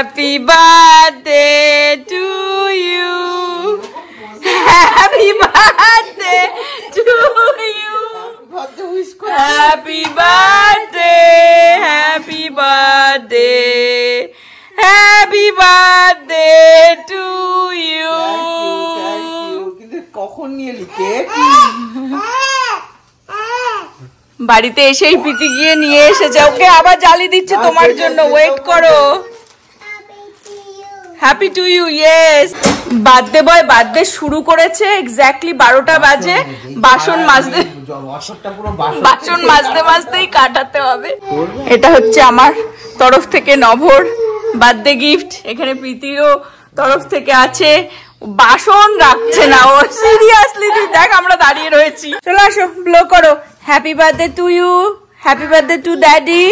Happy birthday to you. Happy birthday to you. Happy birthday. Happy birthday. Happy birthday to you. কখন নিয়ে লিখে বাড়িতে এসেই প্রীতি গিয়ে নিয়ে এসেছে। ওকে আবার জ্বালি দিচ্ছে তোমার জন্য, ওয়েট করো। Happy to you. Yes, birthday boy birthday শুরু করেছে। এক্স্যাক্টলি 12টা বাজে। বাসন মাজতে মাজতেই কাটাতে হবে। এটা হচ্ছে আমার তরফ থেকে নভর বার্থডে গিফট। এখানে প্রীতিরও তরফ থেকে আছে। বাসন রাখছে না ও, সিরিয়াসলি। তুই দেখ আমরা দাঁড়িয়ে রয়েছি। চলে আসো, ব্লো করো। Happy birthday to you. Happy birthday to daddy.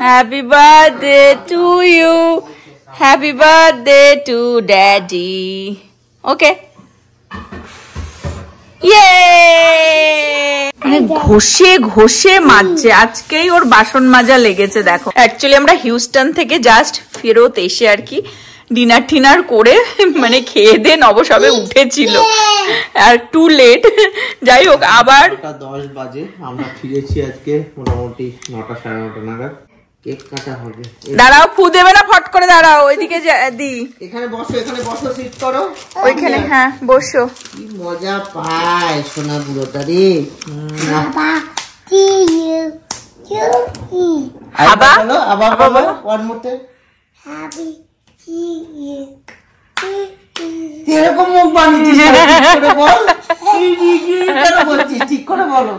Happy birthday to you. Happy birthday to daddy. Okay, ইয়ে। মানে ঘষে ঘষে মাজছে। আজকেই ওর বাসন মাজা লেগেছে। দেখো, অ্যাকচুয়ালি আমরা হিউস্টন থেকে জাস্ট ফেরত এসে আর কি ডিনার টিনার করে মানে খেয়ে দিয়ে নবসবে উঠেছিল, আর টু লেট। যাই হোক, আবার 10 বাজে আমরা ফিরেছি আজকে মোটামুটি 9টা 9:30 নাগাদ। কেক কাটা হবে। দাঁড়াও, ফু দেবে না, ফট করে দাঁড়াও। ওইদিকে দি। এখানে বসো, সিট করো ওইখানে। হ্যাঁ, বসো। কি মজা পায় সোনা বুড়োটা রে। আবার বলো, ওয়ান মোর টাইম। হ্যাপি এরকম মুখ বানিয়েছিস, ঠিক করে বলো।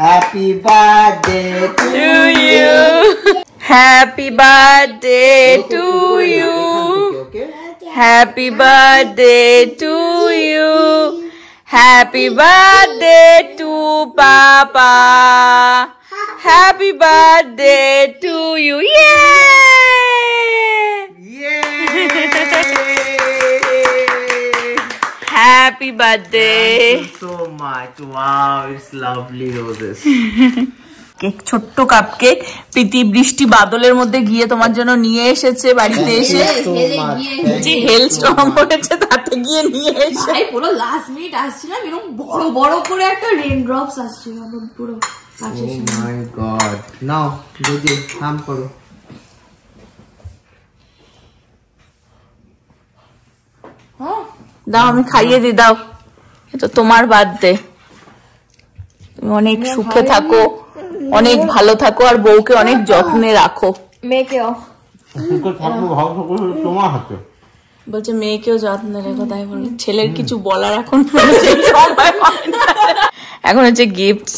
Happy birthday to you. Happy birthday to you. Happy birthday to you. Happy birthday to papa. Happy birthday to you. Yay. Happy birthday. Thank you so much. Wow, it's lovely roses. Cake, ছোট্ট cup cake. প্রীতি বৃষ্টি বাদলের মধ্যে গিয়ে তোমার জন্য নিয়ে এসেছে বাড়িতে এসে। যে হেল স্টর্ম হয়েছে তাতে গিয়ে নিয়ে এসে পুরো লাস্ট মিনিট আসছিলাম, এরকম বড় বড় করে একটা রেন ড্রপস আসছিল পুরো। Oh my god. নাও দিদি, থাম করো। দাও, আমি খাইয়ে দিই। দাও, এটা তোমার বার্থডে। তুমি অনেক সুখে থাকো, অনেক ভালো থাকো, আর বউকে অনেক যত্নে রাখো। মেয়েকেও তোমার হাতে বলছে মেয়েকেও যত্নে রেখো। তাই বলে ছেলের কিছু বলার এখন এখন হচ্ছে গিফট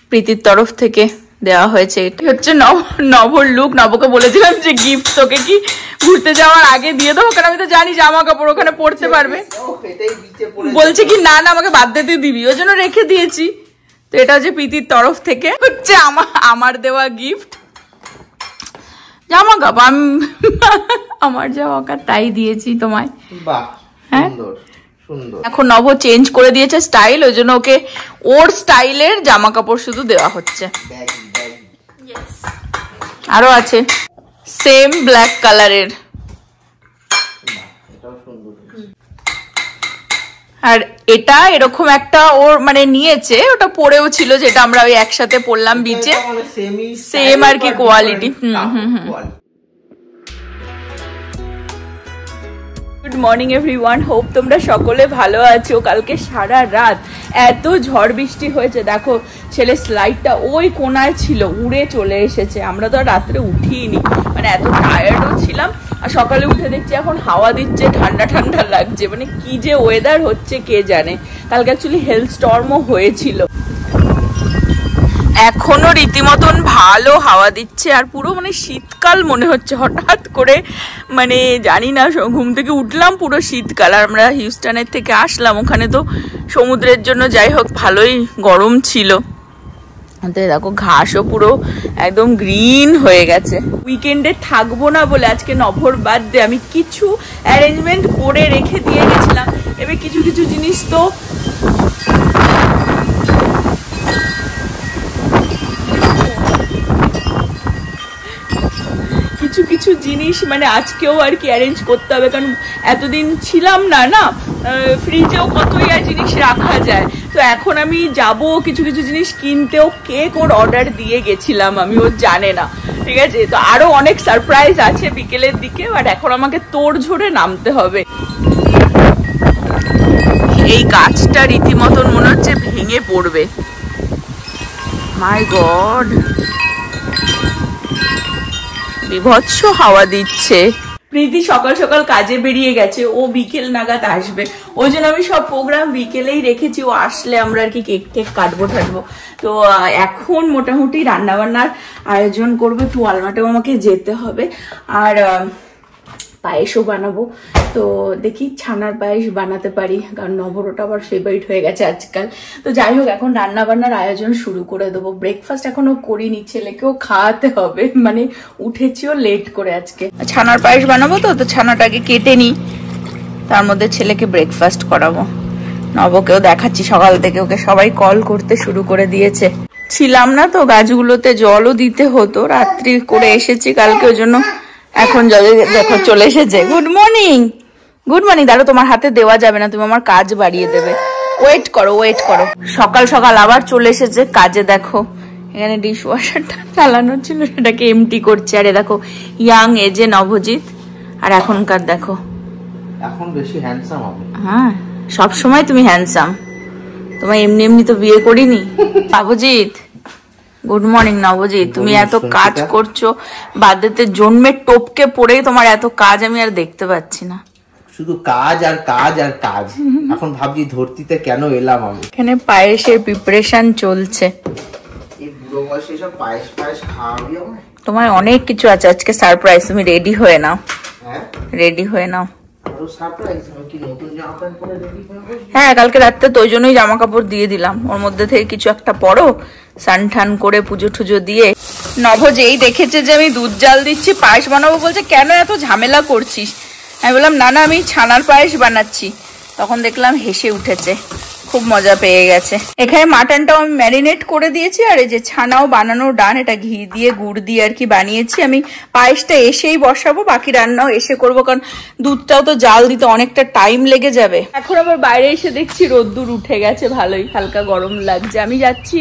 প্রীতির তরফ থেকে দেওয়া হয়েছে। এটা হচ্ছে নভর লুক। নবকে বলেছিলাম যে গিফট তোকে কি ঘুরতে যাওয়ার আগে দিয়ে দেবো, কারণ আমি তো জানি জামা কাপড় ওখানে পড়তে পারবে। বলছে কি না না, আমাকে বার্থডেতে দিবি, ওই জন্য রেখে দিয়েছি। তো এটা হচ্ছে প্রীতির তরফ থেকে হচ্ছে আমার দেওয়া গিফট। জামা কাপড় আমি আমার যা অকার তাই দিয়েছি তোমায়। হ্যাঁ, এখন নব চেঞ্জ করে দিয়েছে স্টাইল, ওই জন্য ওকে ওর স্টাইলের জামা কাপড় শুধু দেওয়া হচ্ছে। আরো আছে সেম ব্ল্যাক কালারের। আর এটা এরকম একটা ওর মানে নিয়েছে, ওটা পরেও ছিল, যেটা আমরা ওই একসাথে পরলাম বিচে। সেম আর কি quality. Good morning everyone, hope তোমরা সকলে ভালো আছো। কালকে সারা রাত এত ঝড় বৃষ্টি হয়েছে। দেখো, ছেলে স্লাইডটা ওই কোনায় ছিল, উড়ে চলে এসেছে। আমরা তো আর রাত্রে উঠিনি, মানে এত টায়ার্ডও ছিলাম। আর সকালে উঠে দেখছি এখন হাওয়া দিচ্ছে, ঠান্ডা ঠান্ডা লাগছে। মানে কি যে ওয়েদার হচ্ছে কে জানে। কালকে অ্যাকচুয়ালি হেল স্টর্মও হয়েছিল। এখনো রীতিমতন ভালো হাওয়া দিচ্ছে, আর পুরো মানে শীতকাল মনে হচ্ছে হঠাৎ করে। মানে জানি না, ঘুম থেকে উঠলাম পুরো শীতকাল। আর আমরা হিউস্টনের থেকে আসলাম, ওখানে তো সমুদ্রের জন্য যাই হোক ভালোই গরম ছিল। দেখো ঘাসও পুরো একদম গ্রিন হয়ে গেছে। উইকেন্ডে থাকবো না বলে আজকে নভর বার্থডে আমি কিছু অ্যারেঞ্জমেন্ট করে রেখে দিয়ে গেছিলাম। এবার কিছু কিছু জিনিস তো কিছু কিছু জিনিস মানে আজকেও আর কি অ্যারেঞ্জ করতে হবে, কারণ এতদিন ছিলাম না না, ফ্রিজেও কতই আর জিনিস রাখা যায়। তো এখন আমি যাব কিছু কিছু জিনিস কিনতেও, কেক ওর অর্ডার দিয়ে গেছিলাম আমি, ও জানে না, ঠিক আছে। তো আরো অনেক সারপ্রাইজ আছে বিকেলের দিকে, বাট এখন আমাকে তোড় ঝরে নামতে হবে। এই গাছটা রীতিমতন মনে হচ্ছে ভেঙে পড়বে। মাই গড, বিভৎস হাওয়া দিচ্ছে। প্রীতি সকাল সকাল কাজে বেরিয়ে গেছে, ও বিকেল নাগাদ আসবে, ওই জন্য আমি সব প্রোগ্রাম বিকেলেই রেখেছি। ও আসলে আমরা আর কি কেক টেক কাটবো ঠাটবো। তো এখন মোটামুটি রান্না বান্নার আয়োজন করবো, একটু আলমাটেও আমাকে যেতে হবে, আর পায়েসও বানাবো। তো দেখি ছানার পায়েস বানাতে পারি, কারণ নবরটা আবার ফেভারিট হয়ে গেছে আজকাল। তো যাই হোক, এখন রান্না বান্নার আয়োজন শুরু করে দেবো। ব্রেকফাস্ট এখনো করিনি, ছেলেকেও খাওয়াতে হবে, মানে উঠেছিও লেট করে আজকে। ছানার পায়েস বানাবো, তো ছানাটাকে কেটে নিই, তার মধ্যে ছেলেকে ব্রেকফাস্ট করাবো। নবকেও দেখাচ্ছি, সকাল থেকে ওকে সবাই কল করতে শুরু করে দিয়েছে। ছিলাম না তো, গাছগুলোতে জলও দিতে হতো, রাত্রি করে এসেছি কালকে, ওই জন্য এখন দেখো চলে এসেছে। Good morning, good morning. দাঁড়ো, তোমার হাতে দেওয়া যাবে না, তুমি আমার কাজ বাড়িয়ে দেবে। ওয়েট করো, ওয়েট করো। সকাল সকাল আবার চলে এসেছে কাজে। দেখো এখানে ডিশ ওয়াশারটা চালানো ছিল, সেটাকে এমটি করছে। আরে দেখো, ইয়াং এজে নবজিৎ, আর এখনকার দেখো, এখন বেশি হ্যান্ডসাম হবে। হ্যাঁ, সব সময় তুমি হ্যান্ডসাম, তোমার এমনি এমনি তো বিয়ে করিনি। Nabajit, good morning Nabajit. তুমি এত কাজ করছো, বাদেতে জন্মের টোপকে পড়ে তোমার এত কাজ আমি আর দেখতে পাচ্ছি না। শুধু কাজ আর কাজ আর কাজ। এখন ভাবছি ধরতিতে কেন এলাম আমি। এখানে পায়েসের প্রিপারেশন চলছে। এই বুড়ো বয়সে সব পায়েস পায়েস খাওয়াবি আমায়? তোমার অনেক কিছু আছে আজকে সারপ্রাইজ, তুমি রেডি হয়ে নাও। হ্যাঁ, রেডি হয়ে নাও। আরো সারপ্রাইজ? আমি কি নতুন জামা প্যান্ট পরে রেডি হয়ে বসবো? হ্যাঁ, কালকে রাত্রে তো ওই জন্যই জামা কাপড় দিয়ে দিলাম, ওর মধ্যে থেকে কিছু একটা পরো, স্নান ঠান করে পুজো টুজো দিয়ে। নভ যেই দেখেছে যে আমি দুধ জাল দিচ্ছি, পায়েস বানাবো, বলছে কেন এত ঝামেলা করছিস। আমি বললাম না না, আমি ছানার পায়েস বানাচ্ছি। তখন দেখলাম হেসে উঠেছে, খুব মজা পেয়ে গেছে। এখানে মাটনটাও আমি ম্যারিনেট করে দিয়েছি, আর এই যে ছানাও বানানো ডান, এটা ঘি দিয়ে গুড় দিয়ে আর কি বানিয়েছি। আমি পায়েসটা এসেই বসাবো, বাকি রান্নাও এসে করবো, কারণ দুধটাও তো জাল দিতে অনেকটা টাইম লেগে যাবে। এখন আবার বাইরে এসে দেখছি রোদ্দুর উঠে গেছে, ভালোই হালকা গরম লাগছে। আমি যাচ্ছি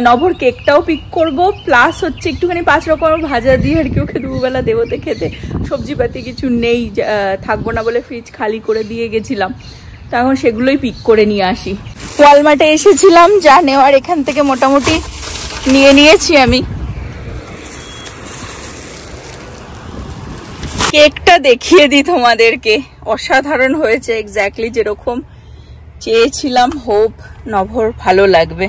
নভর কেকটাও পিক করব, প্লাস হচ্ছে একটুখানি 5 রকমের ভাজা দিয়ে আর কি ওকে দুবেলা দেবতে খেতে। সবজিপাতি কিছু নেই, থাকবো না বলে ফ্রিজ খালি করে দিয়ে গেছিলাম, তখন সেগুলোই পিক করে নিয়ে আসি। ওয়ালমার্টে এসেছিলাম, যা নেওয়ার এখান থেকে মোটামুটি নিয়ে নিয়েছি আমি। কেকটা দেখিয়ে দিই তোমাদেরকে, অসাধারণ হয়েছে, এক্স্যাক্টলি যেরকম চেয়েছিলাম। হোপ নভর ভালো লাগবে।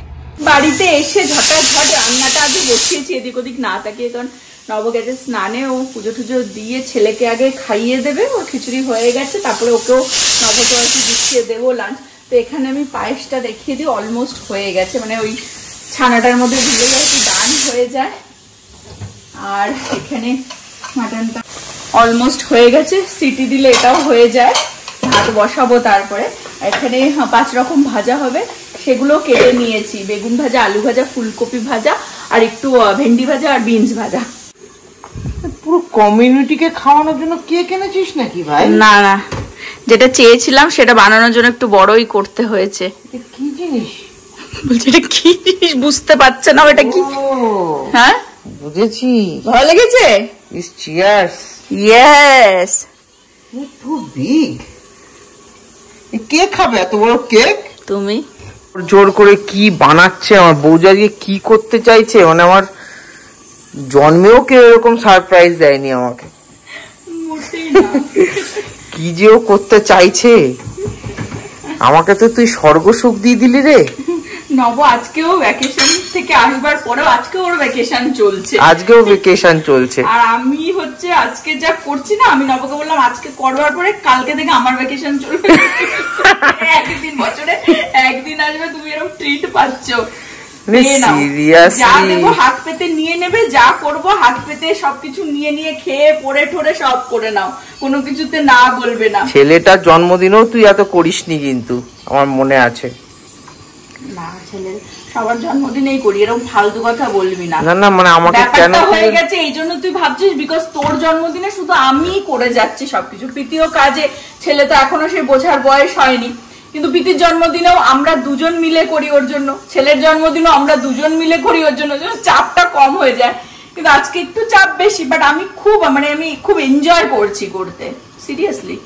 বাড়িতে এসে ঝটাঝট রান্নাটা আগে বসিয়েছি, এদিক ওদিক না তাকিয়ে, কারণ নব গেছে স্নানে, ও পুজো টুজো দিয়ে ছেলেকে আগে খাইয়ে দেবে, ওর খিচুড়ি হয়ে গেছে, তারপরে ওকেও নবকে আর কি গুছিয়ে দেবো লাঞ্চ। তো এখানে আমি পায়েসটা দেখিয়ে দিই, অলমোস্ট হয়ে গেছে, মানে ওই ছানাটার মধ্যে দিলে আর কি ডান হয়ে যায়। আর এখানে মাটনটা অলমোস্ট হয়ে গেছে, সিটি দিলে এটাও হয়ে যায়। ভাত বসাবো তারপরে। এখানে 5 রকম ভাজা হবে, সেগুলো কেটে নিয়েছি। বেগুন ভাজা, আলু ভাজা, ফুলকপি ভাজা, আর একটু ভেন্ডি ভাজা আর বিনস ভাজা। পুরো কমিউনিটিকে খাওয়ানোর জন্য কেক এনেছিস নাকি ভাই? না না, যেটা চেয়েছিলাম সেটা বানানোর জন্য একটু বড়ই করতে হয়েছে। কি জিনিস বলছি, এটা কি জিনিস বুঝতে পারছে না, এটা কি? হ্যাঁ বুঝেছি, ভালো লেগেছে। চিয়ার্স। Yes, too big. কে খাবে এত বড় কেক? তুমি। জোর করে কি বানাচ্ছে আমার বউজি, আজকে কি করতে চাইছে, মানে আমার জন্মেও কেউ এরকম সারপ্রাইজ দেয়নি আমাকে। কি যে ও করতে চাইছে, আমাকে তো তুই স্বর্গ সুখ দিয়ে দিলি রে। নব আজকেও ভ্যাকেশন থেকে আসবার পরেও আজকেও ওর ভ্যাকেশন চলছে, আজকেও ভ্যাকেশন চলছে। আর আমি হচ্ছে আজকে যা করছি না, আমি নবকে বললাম আজকে করবার পরে কালকে থেকে আমার ভ্যাকেশন চলবে। একদিন বছরে একদিন আসবে, তুমি এরকম ট্রিট পাচ্ছ। যা দেবো হাত পেতে নিয়ে নেবে, যা করবো হাত পেতে সবকিছু নিয়ে নিয়ে খেয়ে পড়ে ঠোরে সব করে নাও, কোনো কিছুতে না বলবে না। ছেলেটার জন্মদিনেও তুই এত করিসনি, কিন্তু আমার মনে আছে। না ছেলের সবার জন্মদিনেই করি, এরকম ফালতু কথা বলবি না। না না মানে আমাকে কেন হয়ে গেছে এই জন্য তুই ভাবছিস বিকজ তোর জন্মদিনে শুধু আমি করে যাচ্ছি সবকিছু। প্রীতিও কাজে, ছেলে তো এখনো সে বোঝার বয়স হয়নি, কিন্তু প্রীতির জন্মদিনেও আমরা দুজন মিলে করি ওর জন্য, ছেলের জন্মদিনেও আমরা দুজন মিলে করি ওর জন্য, চাপটা কম হয়ে যায়। কিন্তু আজকে একটু চাপ বেশি, বাট আমি খুব এনজয় করছি করতে, সিরিয়াসলি।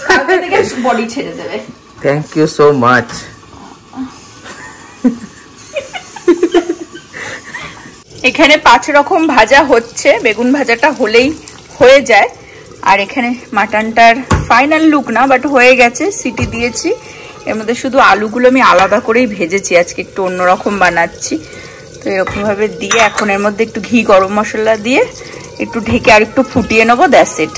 কালকে থেকে বডি ছেড়ে দেবে। Thank you so much. এখানে 5 রকম ভাজা হচ্ছে, বেগুন ভাজাটা হলেই হয়ে যায়। আর এখানে মাটনটার ফাইনাল লুক না, বাট হয়ে গেছে, সিটি দিয়েছি। এর মধ্যে শুধু আলুগুলো আমি আলাদা করেই ভেজেছি, আজকে একটু অন্যরকম বানাচ্ছি। তো এরকম ভাবে দিয়ে এখন এর মধ্যে একটু ঘি গরম মশলা দিয়ে একটু ঢেকে আর একটু ফুটিয়ে নেবো, দ্যাটস ইট।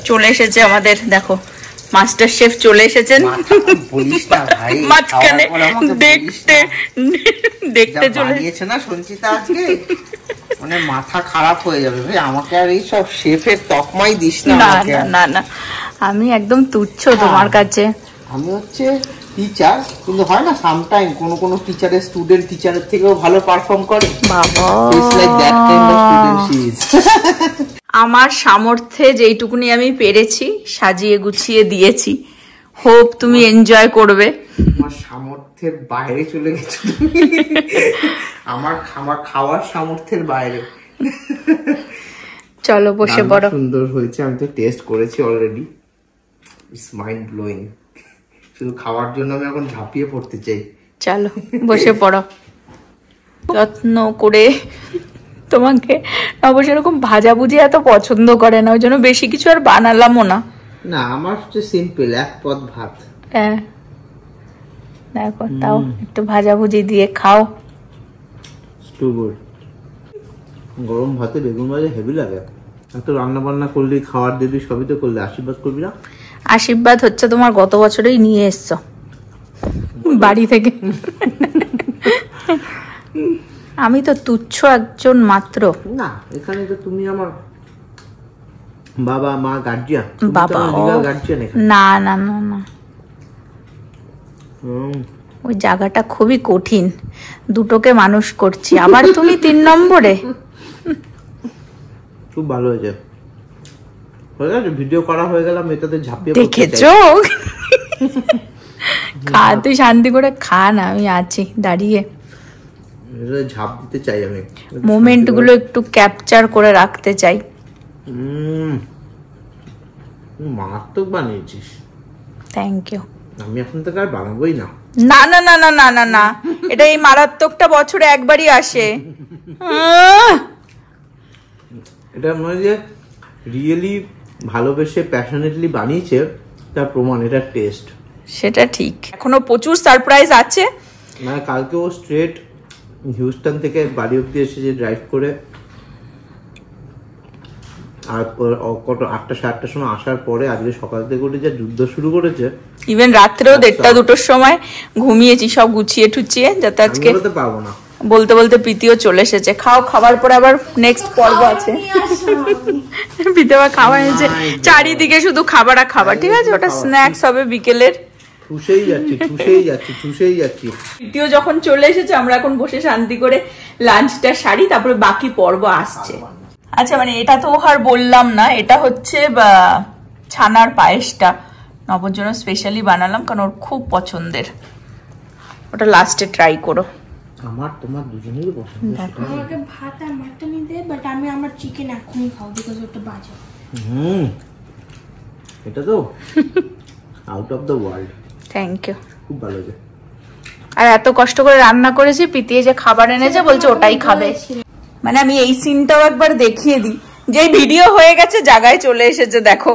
চলে এসেছে আমাদের, দেখো মাস্টার শেফ চলে এসেছেন মাঝখানে দেখতে চলে এসেছে না সঞ্চিতা আজকে, মানে মাথা খারাপ হয়ে যাবে ভাই। আমাকে আর এই সব শেফের তকমাই দিস না। না না, আমি একদম তুচ্ছ তোমার কাছে। আমি হচ্ছে টিচার, কিন্তু হয় না সামটাইম কোনো টিচারের স্টুডেন্ট টিচারের থেকেও ভালো পারফর্ম করে। বাবা it's like that kind of student she is. আমার সামর্থ্যে যেইটুকুনি আমি পেরেছি সাজিয়ে গুছিয়ে দিয়েছি, হোপ তুমি এনজয় করবে। আমার সামর্থ্যের বাইরে চলে গেছো তুমি, আমার খাওয়ার সামর্থ্যের বাইরে। চলো বসে পড়ো। সুন্দর হয়েছে, আমি তো টেস্ট করেছি অলরেডি, ইটস মাইন্ড ব্লোয়িং। শুধু খাওয়ার জন্য আমি এখন ঝাঁপিয়ে পড়তে চাই। চলো বসে পড়ো। যত্ন করে তোমাকে অবশ্য এরকম ভাজাভুজি এত পছন্দ করে না, ওই জন্য বেশি কিছু আর বানালামও না। না আমার হচ্ছে সিম্পল এক পদ ভাত। হ্যাঁ দেখো, তাও একটু ভাজাভুজি দিয়ে খাও। গরম ভাতে বেগুন ভাজা হেভি লাগে। এত রান্না বান্না করলি, খাওয়ার দিবি, সবই তো করলি, আশীর্বাদ করবি না? আশীর্বাদ হচ্ছে তোমার গত বছরেই নিয়ে এসছো বাড়ি থেকে। আমি তো তুচ্ছ একজন মাত্র। না এখানে তো তুমি আমার বাবা মা গার্জিয়ান। বাবা গার্জিয়ান। না না না না, ওই জায়গাটা খুবই কঠিন, দুটোকে মানুষ করছি, আবার তুমি 3 নম্বরে। খুব ভালো হয়েছে, ভিডিও করা হয়ে গেলাম এটাতে ঝাঁপিয়ে। দেখেছো? খা, তুই শান্তি করে খা না, আমি আছি দাঁড়িয়ে। ঝাঁপ দিতে চাই আমি, মোমেন্ট গুলো একটু ক্যাপচার করে রাখতে চাই। মারাত্মক বানিয়েছিস। Thank you. আমি এখন থেকে আর বানাবোই না। না না না না না না না, এটা এই মারাত্মকটা বছরে একবারই আসে। এটা মনে যে রিয়েলি ভালোবেসে প্যাশনেটলি বানিয়েছে তার প্রমাণ, এটা টেস্ট। সেটা ঠিক, এখনো প্রচুর সারপ্রাইজ আছে। মানে কালকে ও স্ট্রেট হিউস্টন থেকে বাড়ি অব্দি এসেছে ড্রাইভ করে, আর কত 8টা 8:30 সময় আসার পরে আজকে সকাল থেকে উঠে যা যুদ্ধ শুরু করেছে। ইভেন রাত্রেও 1:30 2:00 সময় ঘুমিয়েছি সব গুছিয়ে টুচিয়ে, যাতে আজকে পাবো না। বলতে বলতে প্রীতিও চলে এসেছে। খাও, খাবার পরে আবার নেক্সট পর্ব আছে। প্রীতি আবার খাওয়া হয়েছে, চারিদিকে শুধু খাবার আর খাবার, ঠিক আছে? ওটা স্ন্যাক্স হবে বিকেলের। প্রীতিও যখন চলে এসেছে, আমরা এখন বসে শান্তি করে লাঞ্চটা সারি, তারপরে বাকি পর্ব আসছে। আচ্ছা, মানে এটা তো আর বললাম না, এটা হচ্ছে ছানার পায়েসটা নবর জন্য স্পেশালি বানালাম, কারণ ওর খুব পছন্দের। ওটা লাস্টে ট্রাই করো। আমার তোমার দুজনেরই পছন্দ। আমাকে ভাত আর মাটনই দে, বাট আমি আমার চিকেন এখনই খাও, বিকজ ওটা বাজে। এটা তো out of the world. Thank you, খুব ভালো হয়েছে। আর এত কষ্ট করে রান্না করেছি, প্রীতি যে খাবার এনেছে বলছে ওটাই খাবে। মানে আমি এই সিনটাও একবার দেখিয়ে দিই, যে ভিডিও হয়ে গেছে জায়গায় চলে এসেছে। দেখো,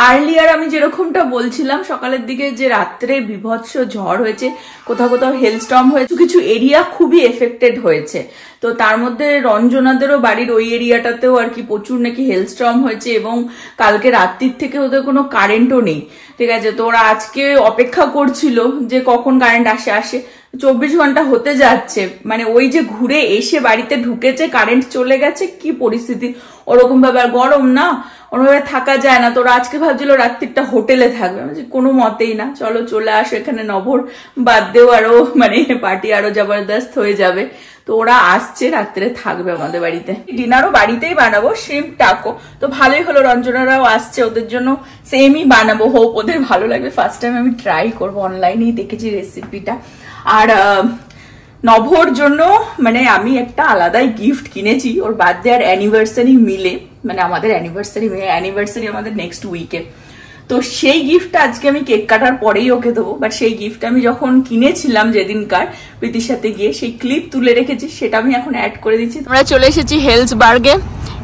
আর্লিয়ার আমি যেরকমটা বলছিলাম সকালের দিকে, যে রাত্রে বিভৎস ঝড় হয়েছে, কোথাও কোথাও হেলস্টর্ম হয়েছে, কিছু এরিয়া খুবই এফেক্টেড হয়েছে। তো তার মধ্যে রঞ্জনাদেরও বাড়ির ওই এরিয়াটাতেও আর কি প্রচুর নাকি হেলস্টর্ম হয়েছে, এবং কালকে রাত্রির থেকে ওদের কোনো কারেন্টও নেই, ঠিক আছে? তো ওরা আজকে অপেক্ষা করছিল যে কখন কারেন্ট আসে। 24 ঘন্টা হতে যাচ্ছে, মানে ওই যে ঘুরে এসে বাড়িতে ঢুকেছে, কারেন্ট চলে গেছে, কি পরিস্থিতি ওরকম ভাবে। আর গরম না, ওরভাবে থাকা যায় না। তো ওরা আজকে ভাবছিল রাত্রিটা হোটেলে থাকবে, আমি বলছি কোনো মতেই না, চলো চলে আসো, এখানে নভোর বার্থডেও আরো মানে পার্টি আরো জবরদস্ত হয়ে যাবে। তো ওরা আসছে, রাত্রে থাকবে আমাদের বাড়িতে, ডিনারও বাড়িতেই বানাবো, শ্রিম্প টাকো। তো ভালোই হলো, রঞ্জনারাও আসছে, ওদের জন্য সেমই বানাবো, হোপ ওদের ভালো লাগবে। ফার্স্ট টাইম আমি ট্রাই করবো, অনলাইনেই দেখেছি রেসিপিটা। আর নভোর জন্য মানে আমি একটা আলাদাই গিফট কিনেছি, ওর বার্থডে আর অ্যানিভার্সারি মিলে, মানে আমাদের অ্যানিভার্সারি আমাদের নেক্সট উইকে। তো সেই গিফটটা আজকে আমি কেক কাটার পরেই ওকে দেবো, বাট সেই গিফট আমি যখন কিনেছিলাম যেদিনকার প্রীতির সাথে গিয়ে, সেই ক্লিপ তুলে রেখেছি, সেটা আমি এখন অ্যাড করে দিচ্ছি। আমরা চলে এসেছি হেলসবার্গে।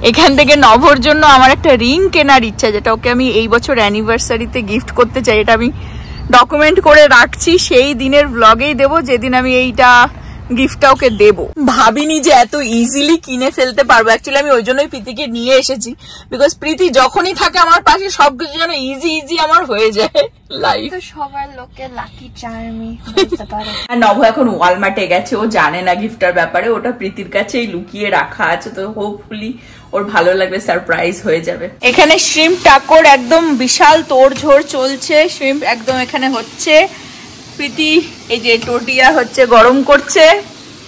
এখান থেকে নভোর জন্য আমার একটা রিং কেনার ইচ্ছা, যেটা ওকে আমি এই বছর অ্যানিভার্সারিতে গিফট করতে চাই। এটা আমি ডকুমেন্ট করে রাখছি, সেই দিনের ব্লগেই দেবো যেদিন আমি এইটা গিফটটা ওকে দেবো। ভাবিনি যে এত ইজিলি কিনে ফেলতে পারবো। অ্যাকচুয়ালি আমি ওই জন্যই প্রীতিকে নিয়ে এসেছি, বিকজ প্রীতি যখনই থাকে আমার পাশে সবকিছু যেন ইজি আমার হয়ে যায় লাইফ। সবার লোকে লাকি চার্মই বলতে পারে। আর নভ এখন ওয়ালমার্টে গেছে, ও জানে না গিফটার ব্যাপারে, ওটা প্রীতির কাছেই লুকিয়ে রাখা আছে। তো হোপফুলি ওর ভালো লাগবে, সারপ্রাইজ হয়ে যাবে। এখানে শ্রিম্প টাকোর একদম বিশাল তোড়ঝোড় চলছে, শ্রিম্প একদম এখানে হচ্ছে। প্রীতি এই যে টোটিয়া হচ্ছে, গরম করছে,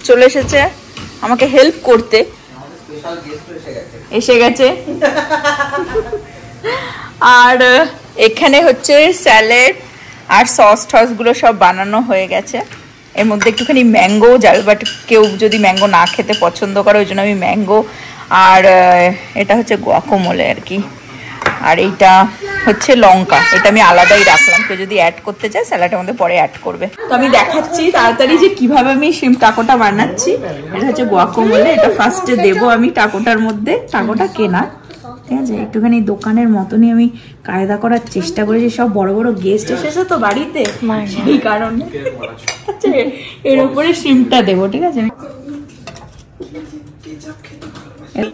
চলে এসেছে আমাকে হেল্প করতে, এসে গেছে। আর এখানে হচ্ছে স্যালাড আর সস টস গুলো সব বানানো হয়ে গেছে। এর মধ্যে একটুখানি ম্যাঙ্গো যাবে, বাট কেউ যদি ম্যাঙ্গো না খেতে পছন্দ করে ওই জন্য আমি ম্যাঙ্গো, আর এটা হচ্ছে গুয়াকামোলে আর কি, আর এইটা হচ্ছে লঙ্কা, এটা আমি আলাদাই রাখলাম, কেউ যদি অ্যাড করতে চায় স্যালাডের মধ্যে পরে অ্যাড করবে। তো আমি দেখাচ্ছি তাড়াতাড়ি যে কিভাবে আমি শ্রিম্প টাকোটা বানাচ্ছি। এটা হচ্ছে গুয়াকামোলে, এটা ফার্স্টে দেবো আমি টাকোটার মধ্যে। টাকোটা কেনা, ঠিক আছে, একটুখানি দোকানের মতনই আমি কায়দা করার চেষ্টা করেছি। সব বড় বড় গেস্ট এসেছে তো বাড়িতে, সেই কারণে এর উপরে শ্রিম্পটা দেবো, ঠিক আছে।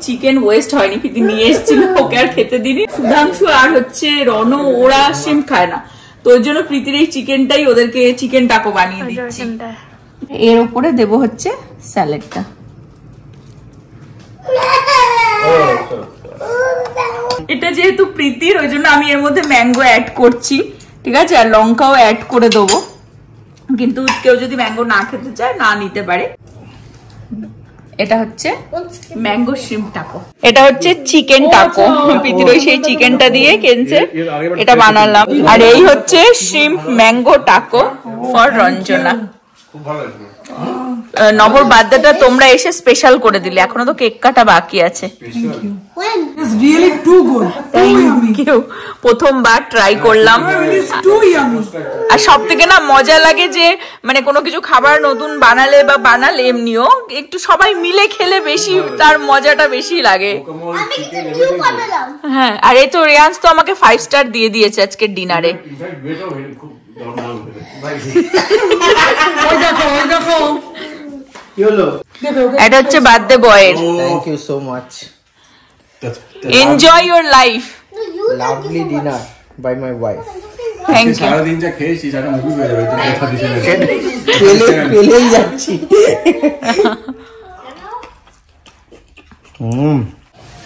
চিকেন ওয়েস্ট হয়নি, প্রীতি নিয়ে এসেছিল, ওকে আর খেতে দিনি। সুধাংশু আর হচ্ছে রণ ওরা শ্রিম্প খায় না, তো ওই জন্য প্রীতির এই চিকেনটাই ওদেরকে চিকেন টাকো বানিয়ে দিচ্ছি। এর উপরে দেব হচ্ছে স্যালাডটা। এটা যেহেতু প্রীতির, ওই জন্য আমি এর মধ্যে ম্যাঙ্গো অ্যাড করছি, ঠিক আছে, আর লঙ্কাও অ্যাড করে দেবো, কিন্তু কেউ যদি ম্যাঙ্গো না খেতে চায় না নিতে পারে। এটা হচ্ছে ম্যাঙ্গো শ্রিম্প টাকো, এটা হচ্ছে চিকেন টাকো, প্রীতির ওই সেই চিকেনটা দিয়ে কেনছে এটা বানালাম। আর এই হচ্ছে shrimp mango taco for Ranjana. নভর বার্থডেটা তোমরা এসে স্পেশাল করে দিলে, এখনো তো কেক কাটা বাকি আছে। প্রথমবার ট্রাই করলাম, আর সব থেকে না মজা লাগে যে মানে কোনো কিছু খাবার নতুন বানালে বা বানালে এমনিও একটু সবাই মিলে খেলে বেশি তার মজাটা বেশি লাগে। হ্যাঁ, আর এই তো রিয়ান্স তো আমাকে 5 স্টার দিয়ে দিয়েছে আজকের ডিনারে। এটা হচ্ছে বার্থডে বয়ের। Thank you so much. Enjoy your life. Lovely dinner by my wife. Thank you. সারা দিন যা খেয়েছি জানো মুভি হয়ে যাবে, তুমি কথা দিতে না পেলেই যাচ্ছি।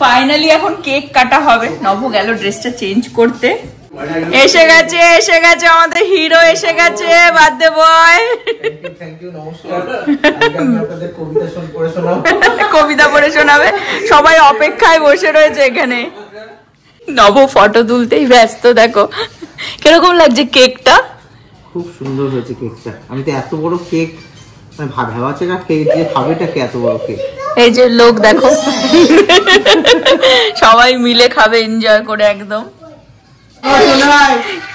ফাইনালি এখন কেক কাটা হবে। নভ গেল ড্রেসটা চেঞ্জ করতে। এসে গেছে আমাদের হিরো, এসে গেছে বার্থডে বয়। থ্যাংক ইউ, নমস্কার। আমি আপনাদের কবিতা পড়ে শোনাবে, সবাই অপেক্ষায় বসে রয়েছে এখানে। নভ ফটো তুলতেই ব্যস্ত। দেখো কিরকম লাগছে কেকটা, খুব সুন্দর হয়েছে কেকটা। আমি তো এত বড় কেক ভাবাচ্ছে না, কেক দিয়ে খাবেটাকে এত বড় কেক। এই যে লোক দেখো, সবাই মিলে খাবে এনজয় করে একদম।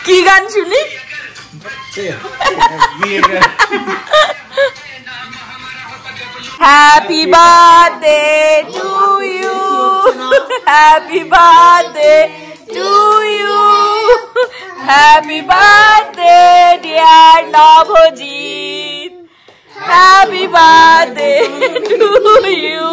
কি গান শুনি? Happy birthday to you, happy birthday to you, happy birthday dear Navjit, happy birthday to you.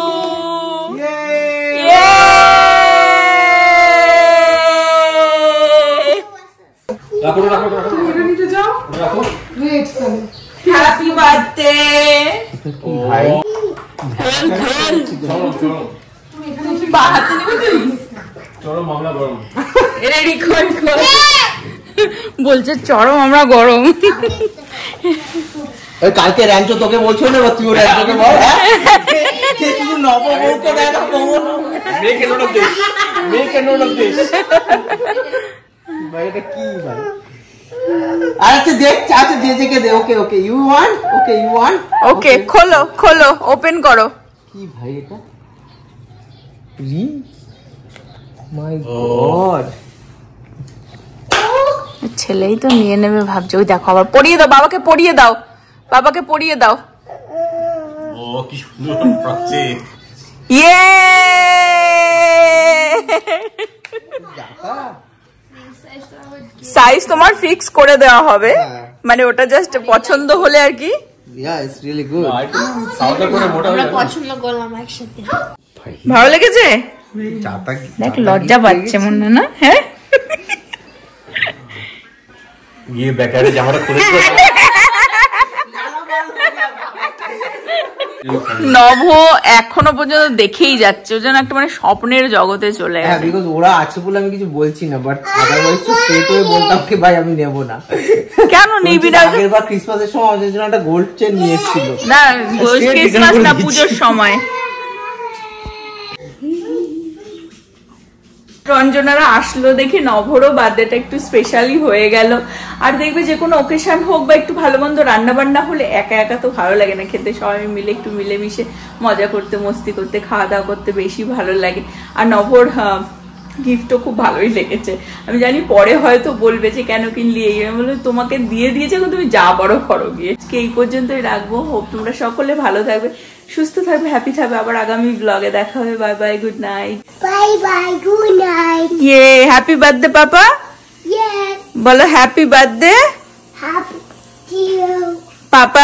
Happy birthday ভাই। চরম মামলা গরম। বলছে চরম আমরা গরম। কালকে র্যাঞ্চো তোকে বলছো না, তুইও র্যাঞ্চোকে বল। শুধু নববউকে দেয় না, Make a note of this. Make a note of this. ভাই এটা কি ভাই? আচ্ছা দেখ, আচ্ছা জেজেকে দে। Okay okay you want, okay you want, okay খোলো খোলো, ওপেন করো। কি ভাই এটা? রিং? মাই গড, ছেলেই তো নিয়ে নেবে ভাবছে। ওই দেখো আবার পরিয়ে দাও, বাবাকে পরিয়ে দাও, বাবাকে পরিয়ে দাও। ও কি সুন্দর লাগছে। ইয়ে সাইজ তোমার ফিক্স করে দেওয়া হবে, মানে ওটা জাস্ট পছন্দ হলে আর কি। Yeah it's really good. সাউন্ডটা করে মোটা হয়ে আমরা যাবে। পছন্দ করলাম একসাথে। ভালো লেগেছে? চাটা দেখ লজ্জা পাচ্ছে মনে না? হ্যাঁ ये বেকারে জামাটা খুলে নভ এখনো পর্যন্ত দেখেই যাচ্ছে, ও যেন একটা মানে স্বপ্নের জগতে চলে হ্যাঁ, গেছে। বিকজ ওরা আছে বলে আমি কিছু বলছি না, বাট আদারওয়াইজ তো স্ট্রেট হয়ে বলতাম কি ভাই আমি নেব না। কেন নিবি না? আগের বার ক্রিসমাসের সময় আমাদের জন্য একটা গোল্ড চেন নিয়ে এসেছিল। না ক্রিসমাস না, পুজোর সময়। রঞ্জনারা আসলো দেখে নভরও বার্থডেটা একটু স্পেশালি হয়ে গেল। আর দেখবে যে কোনো অকেশন হোক বা একটু ভালো মন্দ রান্না বান্না হলে একা একা তো ভালো লাগে না খেতে, সবাই মিলে একটু মিলেমিশে মজা করতে, মস্তি করতে, খাওয়া দাওয়া করতে বেশি ভালো লাগে। আর নভর গিফটও খুব ভালোই লেগেছে। আমি জানি পরে হয়তো বলবে যে কেন কিনলি, এই বলে তোমাকে দিয়ে দিয়েছে, তুমি যা বড় করো গিয়ে। এই পর্যন্তই রাখবো। হোপ তোমরা সকলে ভালো থাকবে, সুস্থ থাকবে, হ্যাপি থাকবে। আবার আগামী ব্লগে দেখা হবে। Bye bye, good night. Bye bye, good night. Yay happy birthday papa, yes, বলো happy birthday happy to you. Papa